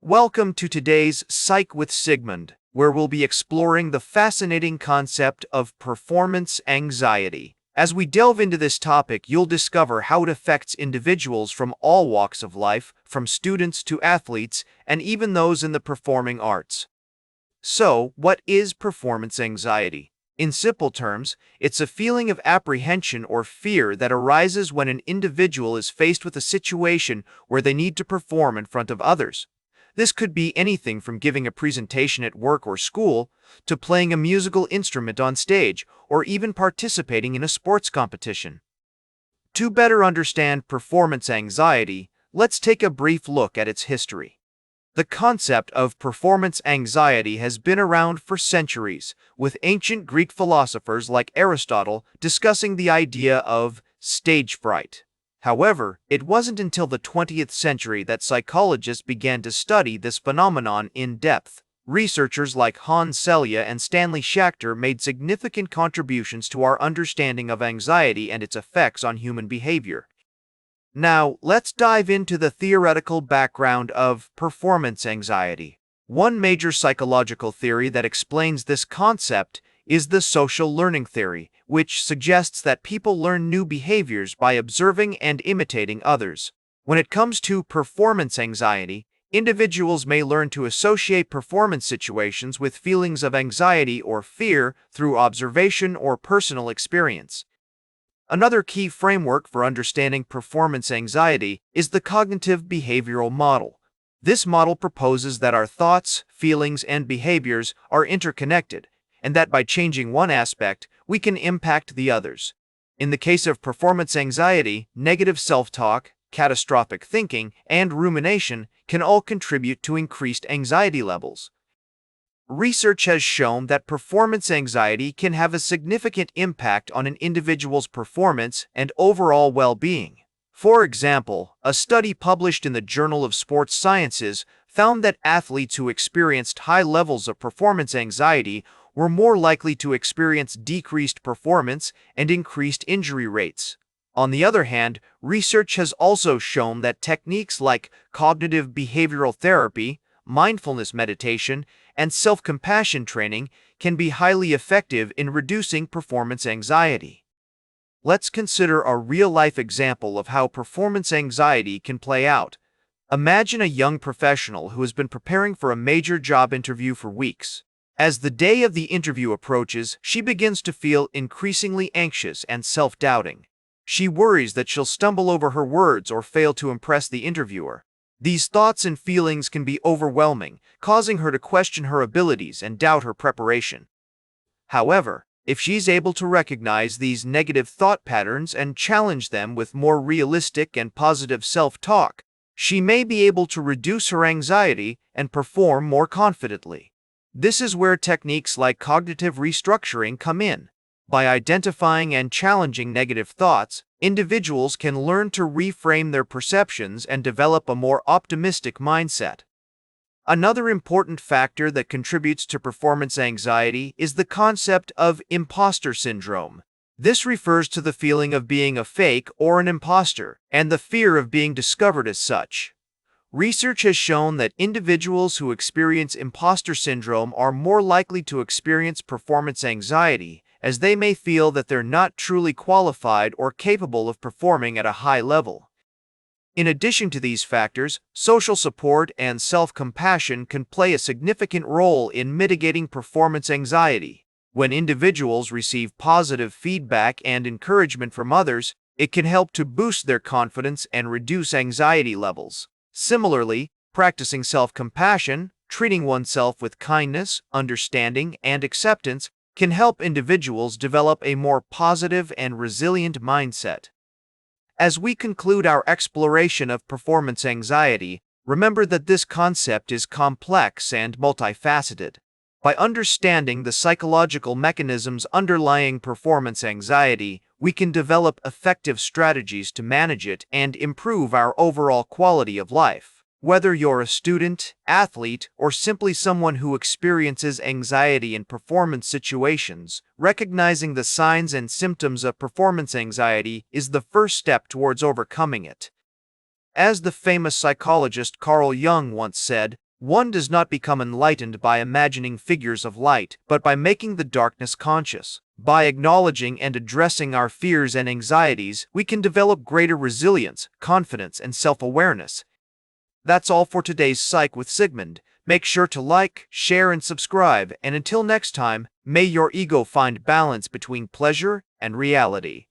Welcome to today's Psych with Sigmund, where we'll be exploring the fascinating concept of performance anxiety. As we delve into this topic, you'll discover how it affects individuals from all walks of life, from students to athletes, and even those in the performing arts. So, what is performance anxiety? In simple terms, it's a feeling of apprehension or fear that arises when an individual is faced with a situation where they need to perform in front of others. This could be anything from giving a presentation at work or school, to playing a musical instrument on stage, or even participating in a sports competition. To better understand performance anxiety, let's take a brief look at its history. The concept of performance anxiety has been around for centuries, with ancient Greek philosophers like Aristotle discussing the idea of stage fright. However, it wasn't until the 20th century that psychologists began to study this phenomenon in depth. Researchers like Hans Selye and Stanley Schachter made significant contributions to our understanding of anxiety and its effects on human behavior. Now, let's dive into the theoretical background of performance anxiety. One major psychological theory that explains this concept is the social learning theory, which suggests that people learn new behaviors by observing and imitating others. When it comes to performance anxiety, individuals may learn to associate performance situations with feelings of anxiety or fear through observation or personal experience. Another key framework for understanding performance anxiety is the cognitive behavioral model. This model proposes that our thoughts, feelings, and behaviors are interconnected, and that by changing one aspect, we can impact the others. In the case of performance anxiety, negative self-talk, catastrophic thinking, and rumination can all contribute to increased anxiety levels. Research has shown that performance anxiety can have a significant impact on an individual's performance and overall well-being. For example, a study published in the Journal of Sports Sciences found that athletes who experienced high levels of performance anxiety were more likely to experience decreased performance and increased injury rates. On the other hand, research has also shown that techniques like cognitive behavioral therapy, mindfulness meditation, and self-compassion training can be highly effective in reducing performance anxiety. Let's consider a real-life example of how performance anxiety can play out. Imagine a young professional who has been preparing for a major job interview for weeks. As the day of the interview approaches, she begins to feel increasingly anxious and self-doubting. She worries that she'll stumble over her words or fail to impress the interviewer. These thoughts and feelings can be overwhelming, causing her to question her abilities and doubt her preparation. However, if she's able to recognize these negative thought patterns and challenge them with more realistic and positive self-talk, she may be able to reduce her anxiety and perform more confidently. This is where techniques like cognitive restructuring come in. By identifying and challenging negative thoughts, individuals can learn to reframe their perceptions and develop a more optimistic mindset. Another important factor that contributes to performance anxiety is the concept of imposter syndrome. This refers to the feeling of being a fake or an imposter, and the fear of being discovered as such. Research has shown that individuals who experience imposter syndrome are more likely to experience performance anxiety, as they may feel that they're not truly qualified or capable of performing at a high level. In addition to these factors, social support and self-compassion can play a significant role in mitigating performance anxiety. When individuals receive positive feedback and encouragement from others, it can help to boost their confidence and reduce anxiety levels. Similarly, practicing self-compassion, treating oneself with kindness, understanding, and acceptance can help individuals develop a more positive and resilient mindset. As we conclude our exploration of performance anxiety, remember that this concept is complex and multifaceted. By understanding the psychological mechanisms underlying performance anxiety, we can develop effective strategies to manage it and improve our overall quality of life. Whether you're a student, athlete, or simply someone who experiences anxiety in performance situations, recognizing the signs and symptoms of performance anxiety is the first step towards overcoming it. As the famous psychologist Carl Jung once said, One does not become enlightened by imagining figures of light, but by making the darkness conscious. By acknowledging and addressing our fears and anxieties, we can develop greater resilience, confidence, and self-awareness. That's all for today's Psych with Sigmund. Make sure to like, share, and subscribe, and until next time, may your ego find balance between pleasure and reality.